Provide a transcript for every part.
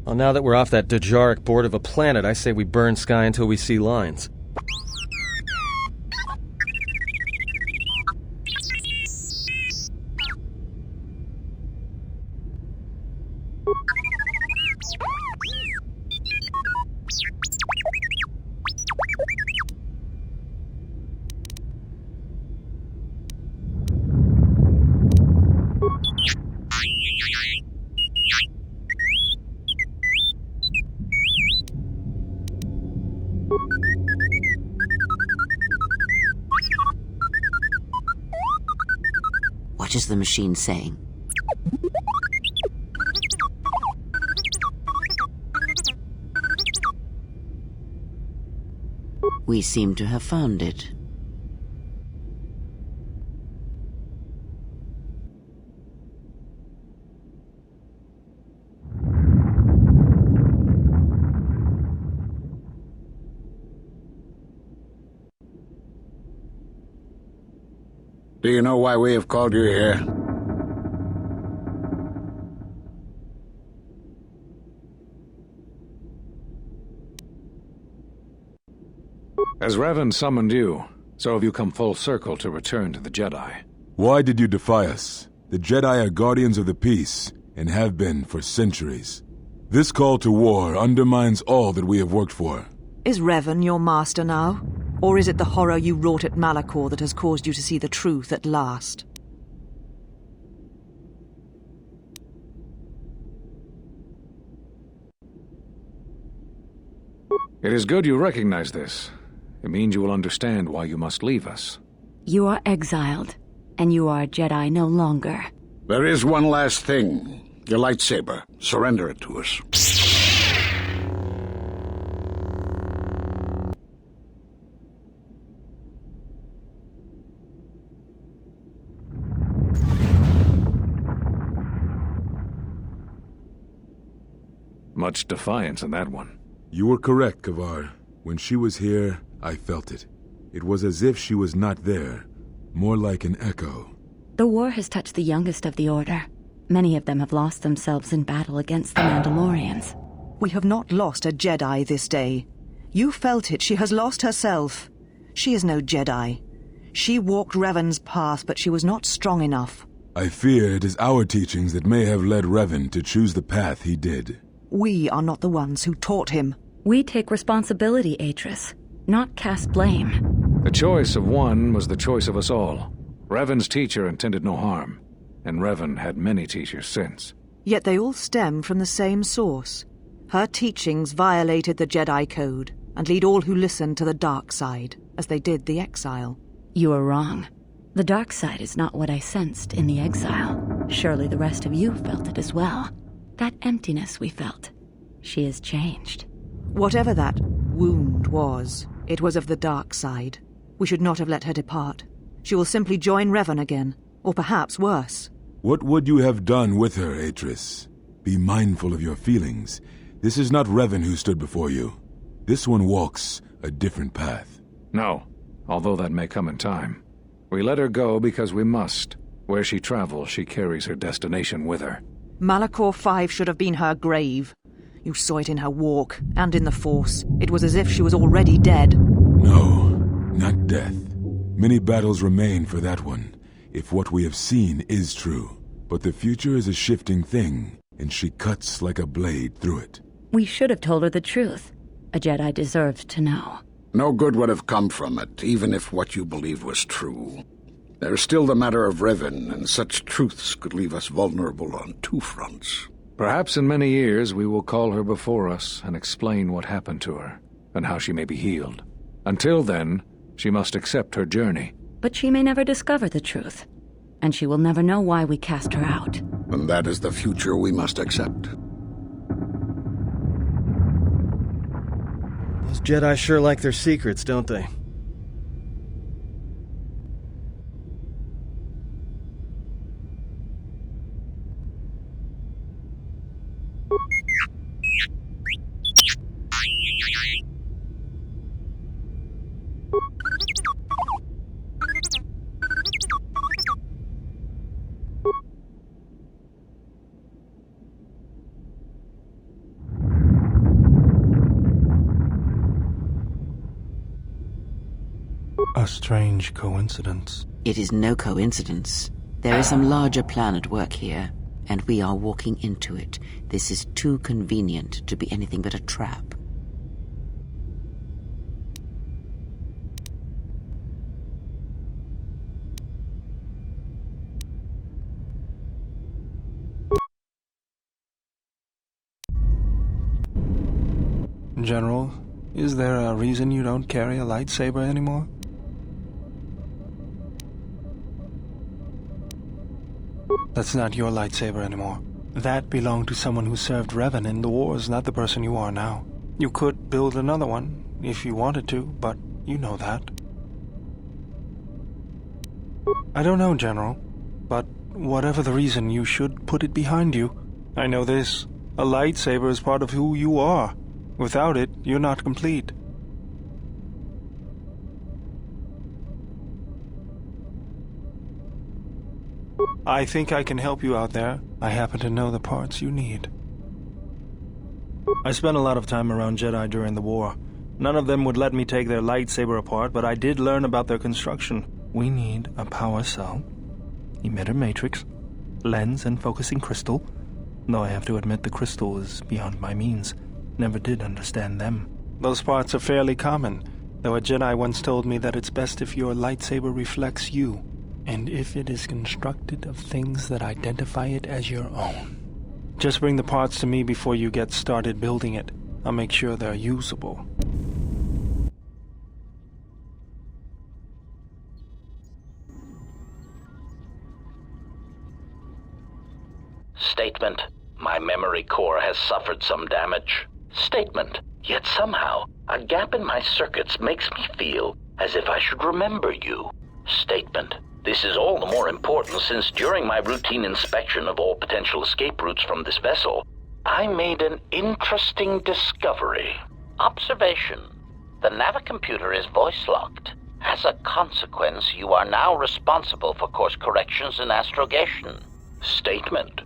Well, now that we're off that Dejaric board of a planet, I say we burn sky until we see lines. What is the machine saying? We seem to have found it. Do you know why we have called you here? As Revan summoned you, so have you come full circle to return to the Jedi. Why did you defy us? The Jedi are guardians of the peace, and have been for centuries. This call to war undermines all that we have worked for. Is Revan your master now? Or is it the horror you wrought at Malachor that has caused you to see the truth at last? It is good you recognize this. It means you will understand why you must leave us. You are exiled, and you are a Jedi no longer. There is one last thing. Your lightsaber. Surrender it to us. Much defiance in that one. You were correct, Kavar. When she was here, I felt it. It was as if she was not there, more like an echo. The war has touched the youngest of the Order. Many of them have lost themselves in battle against the Mandalorians. We have not lost a Jedi this day. You felt it. She has lost herself. She is no Jedi. She walked Revan's path, but she was not strong enough. I fear it is our teachings that may have led Revan to choose the path he did. We are not the ones who taught him. We take responsibility, Atris, not cast blame. The choice of one was the choice of us all. Revan's teacher intended no harm, and Revan had many teachers since. Yet they all stem from the same source. Her teachings violated the Jedi Code, and lead all who listen to the dark side, as they did the exile. You are wrong. The dark side is not what I sensed in the exile. Surely the rest of you felt it as well. That emptiness we felt. She has changed. Whatever that wound was, it was of the dark side. We should not have let her depart. She will simply join Revan again, or perhaps worse. What would you have done with her, Atris? Be mindful of your feelings. This is not Revan who stood before you. This one walks a different path. No, although that may come in time. We let her go because we must. Where she travels, she carries her destination with her. Malachor 5 should have been her grave. You saw it in her walk, and in the Force. It was as if she was already dead. No, not death. Many battles remain for that one, if what we have seen is true. But the future is a shifting thing, and she cuts like a blade through it. We should have told her the truth. A Jedi deserved to know. No good would have come from it, even if what you believed was true. There is still the matter of Revan, and such truths could leave us vulnerable on two fronts. Perhaps in many years we will call her before us and explain what happened to her, and how she may be healed. Until then, she must accept her journey. But she may never discover the truth, and she will never know why we cast her out. And that is the future we must accept. Those Jedi sure like their secrets, don't they? A strange coincidence. It is no coincidence. There is some larger plan at work here, and we are walking into it. This is too convenient to be anything but a trap. General, is there a reason you don't carry a lightsaber anymore? That's not your lightsaber anymore. That belonged to someone who served Revan in the wars, not the person you are now. You could build another one, if you wanted to, but you know that. I don't know, General, but whatever the reason, you should put it behind you. I know this. A lightsaber is part of who you are. Without it, you're not complete. I think I can help you out there. I happen to know the parts you need. I spent a lot of time around Jedi during the war. None of them would let me take their lightsaber apart, but I did learn about their construction. We need a power cell, emitter matrix, lens and focusing crystal, though I have to admit the crystal is beyond my means. Never did understand them. Those parts are fairly common, though a Jedi once told me that it's best if your lightsaber reflects you, and if it is constructed of things that identify it as your own. Just bring the parts to me before you get started building it. I'll make sure they're usable. Statement. My memory core has suffered some damage. Statement. Yet somehow, a gap in my circuits makes me feel as if I should remember you. Statement. This is all the more important since during my routine inspection of all potential escape routes from this vessel, I made an interesting discovery. Observation. The navicomputer is voice-locked. As a consequence, you are now responsible for course corrections and astrogation. Statement.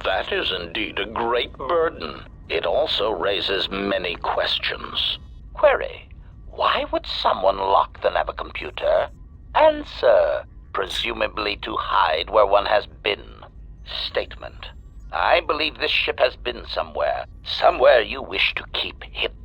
That is indeed a great burden. It also raises many questions. Query. Why would someone lock the navicomputer? Answer. Presumably to hide where one has been. Statement. I believe this ship has been somewhere. Somewhere you wish to keep hidden.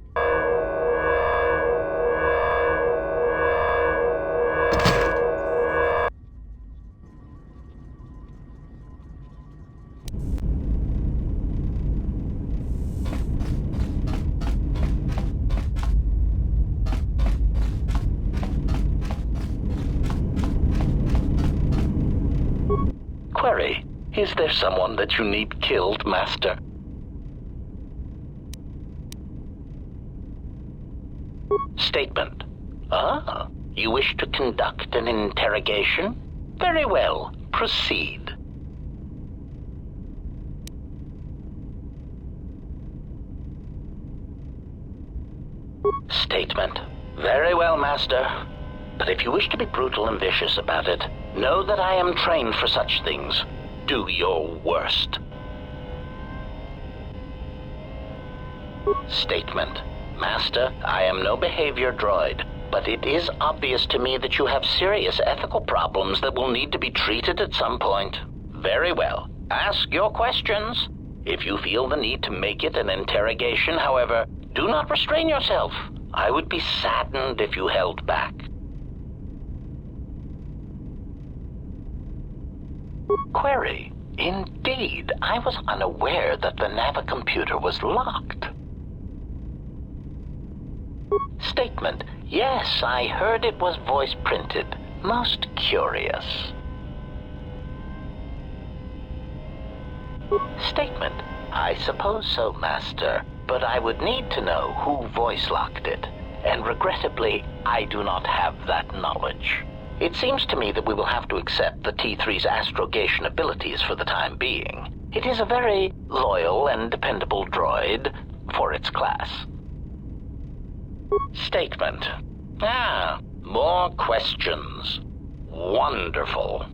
Query. Is there someone that you need killed, Master? Statement. Ah, you wish to conduct an interrogation? Very well. Proceed. Statement. Very well, Master. But if you wish to be brutal and vicious about it, know that I am trained for such things. Do your worst. Statement. Master, I am no behavior droid, but it is obvious to me that you have serious ethical problems that will need to be treated at some point. Very well. Ask your questions. If you feel the need to make it an interrogation, however, do not restrain yourself. I would be saddened if you held back. Query. Indeed, I was unaware that the navicomputer was locked. Statement. Yes, I heard it was voice printed. Most curious. Statement. I suppose so, Master, but I would need to know who voice locked it, and regrettably, I do not have that knowledge. It seems to me that we will have to accept the T3's astrogation abilities for the time being. It is a very loyal and dependable droid for its class. Statement. Ah, more questions. Wonderful.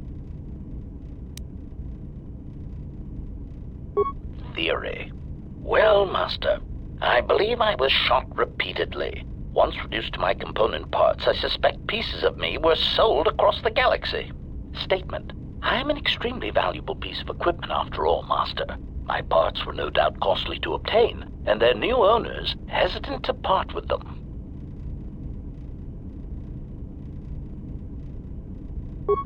Theory. Well, Master, I believe I was shot repeatedly. Once reduced to my component parts, I suspect pieces of me were sold across the galaxy. Statement. I am an extremely valuable piece of equipment after all, Master. My parts were no doubt costly to obtain, and their new owners hesitant to part with them.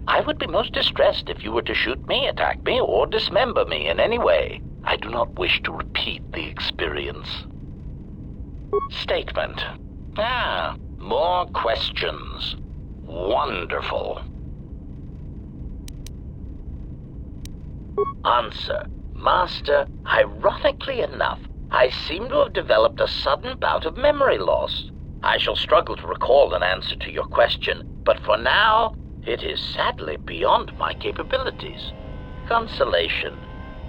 I would be most distressed if you were to shoot me, attack me, or dismember me in any way. I do not wish to repeat the experience. Statement. More questions. Wonderful. Answer. Master, ironically enough, I seem to have developed a sudden bout of memory loss. I shall struggle to recall an answer to your question, but for now, it is sadly beyond my capabilities. Consolation.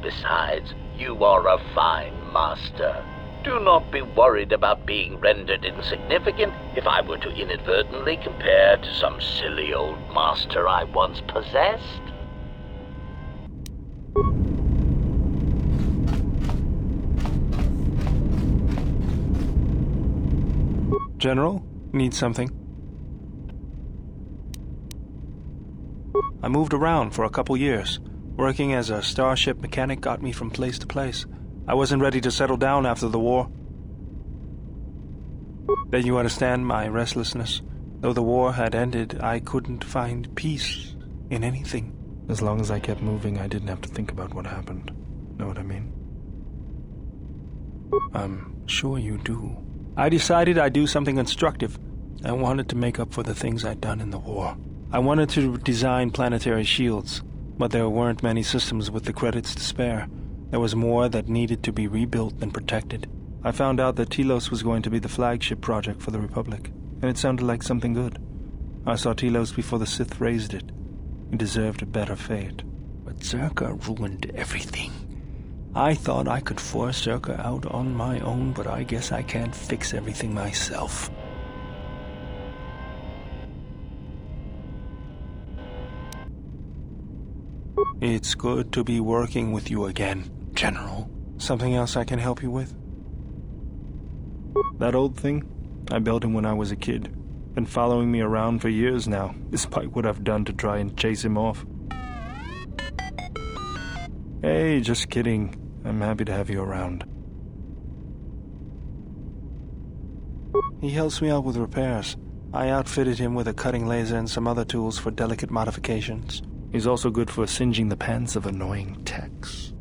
Besides, you are a fine master. Do not be worried about being rendered insignificant if I were to inadvertently compare to some silly old master I once possessed. General, need something? I moved around for a couple years. Working as a starship mechanic got me from place to place. I wasn't ready to settle down after the war. Then you understand my restlessness. Though the war had ended, I couldn't find peace in anything. As long as I kept moving, I didn't have to think about what happened. Know what I mean? I'm sure you do. I decided I'd do something constructive. I wanted to make up for the things I'd done in the war. I wanted to design planetary shields, but there weren't many systems with the credits to spare. There was more that needed to be rebuilt and protected. I found out that Telos was going to be the flagship project for the Republic, and it sounded like something good. I saw Telos before the Sith raised it. It deserved a better fate. But Zerka ruined everything. I thought I could force Zerka out on my own, but I guess I can't fix everything myself. It's good to be working with you again, General. Something else I can help you with? That old thing? I built him when I was a kid. Been following me around for years now, despite what I've done to try and chase him off. Hey, just kidding. I'm happy to have you around. He helps me out with repairs. I outfitted him with a cutting laser and some other tools for delicate modifications. He's also good for singeing the pants of annoying techs.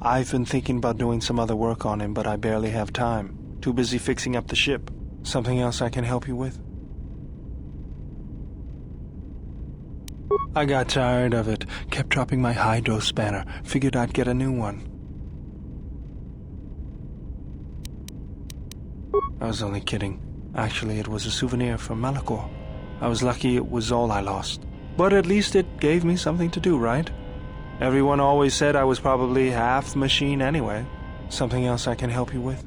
I've been thinking about doing some other work on him, but I barely have time. Too busy fixing up the ship. Something else I can help you with? I got tired of it. Kept dropping my hydro spanner. Figured I'd get a new one. I was only kidding. Actually, it was a souvenir from Malachor. I was lucky it was all I lost. But at least it gave me something to do, right? Everyone always said I was probably half the machine anyway. Something else I can help you with?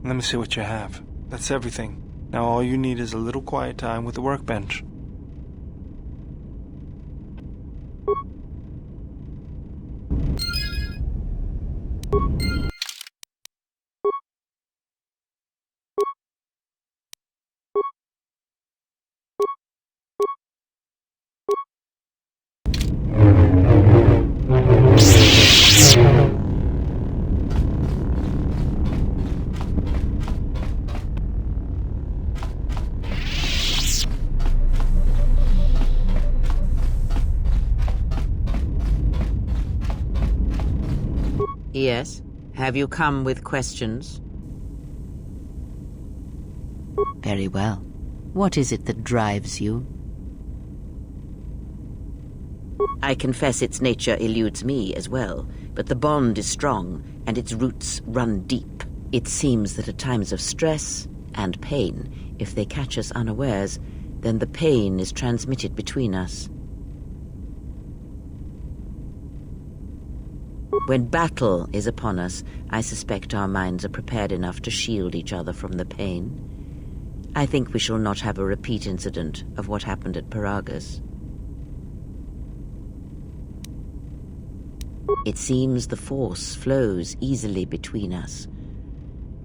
Let me see what you have. That's everything. Now all you need is a little quiet time with the workbench. Yes? Have you come with questions? Very well. What is it that drives you? I confess its nature eludes me as well, but the bond is strong, and its roots run deep. It seems that at times of stress and pain, if they catch us unawares, then the pain is transmitted between us. When battle is upon us, I suspect our minds are prepared enough to shield each other from the pain. I think we shall not have a repeat incident of what happened at Paragus. It seems the Force flows easily between us.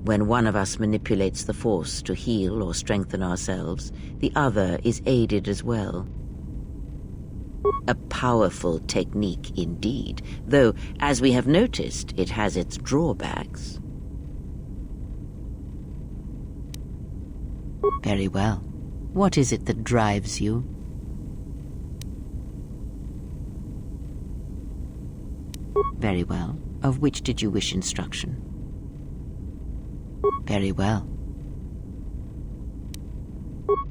When one of us manipulates the Force to heal or strengthen ourselves, the other is aided as well. A powerful technique indeed, though, as we have noticed, it has its drawbacks. Very well. What is it that drives you? Very well. Of which did you wish instruction? Very well.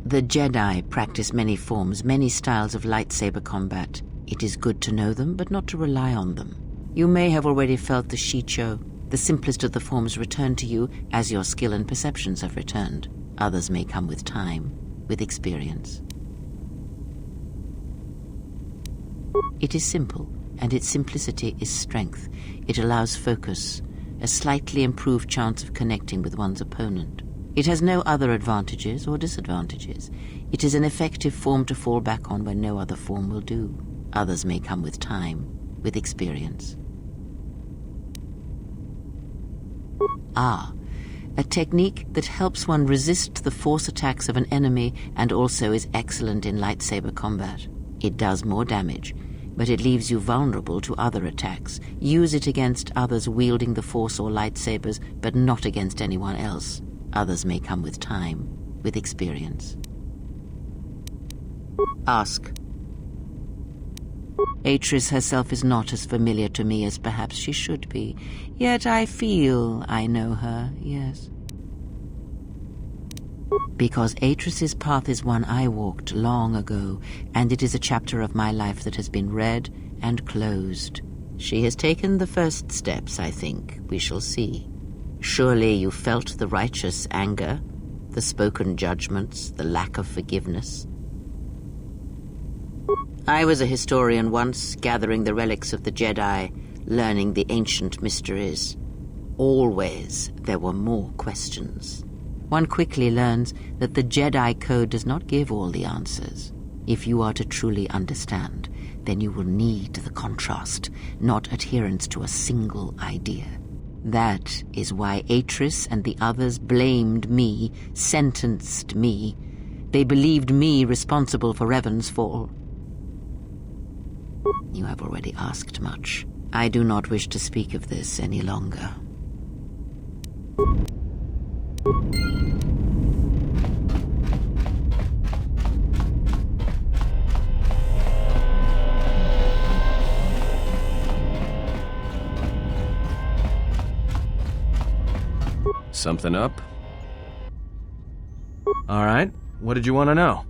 The Jedi practice many forms, many styles of lightsaber combat. It is good to know them, but not to rely on them. You may have already felt the Shicho, the simplest of the forms, return to you as your skill and perceptions have returned. Others may come with time, with experience. It is simple, and its simplicity is strength. It allows focus, a slightly improved chance of connecting with one's opponent. It has no other advantages or disadvantages. It is an effective form to fall back on when no other form will do. Others may come with time, with experience. A technique that helps one resist the force attacks of an enemy and also is excellent in lightsaber combat. It does more damage, but it leaves you vulnerable to other attacks. Use it against others wielding the Force or lightsabers, but not against anyone else. Others may come with time, with experience. Ask. Atris herself is not as familiar to me as perhaps she should be, yet I feel I know her, yes. Because Atris's path is one I walked long ago, and it is a chapter of my life that has been read and closed. She has taken the first steps, I think. We shall see. Surely you felt the righteous anger, the spoken judgments, the lack of forgiveness. I was a historian once, gathering the relics of the Jedi, learning the ancient mysteries. Always there were more questions. One quickly learns that the Jedi Code does not give all the answers. If you are to truly understand, then you will need the contrast, not adherence to a single idea. That is why Atris and the others blamed me, sentenced me. They believed me responsible for Revan's fall. You have already asked much. I do not wish to speak of this any longer. Something up? All right. What did you want to know?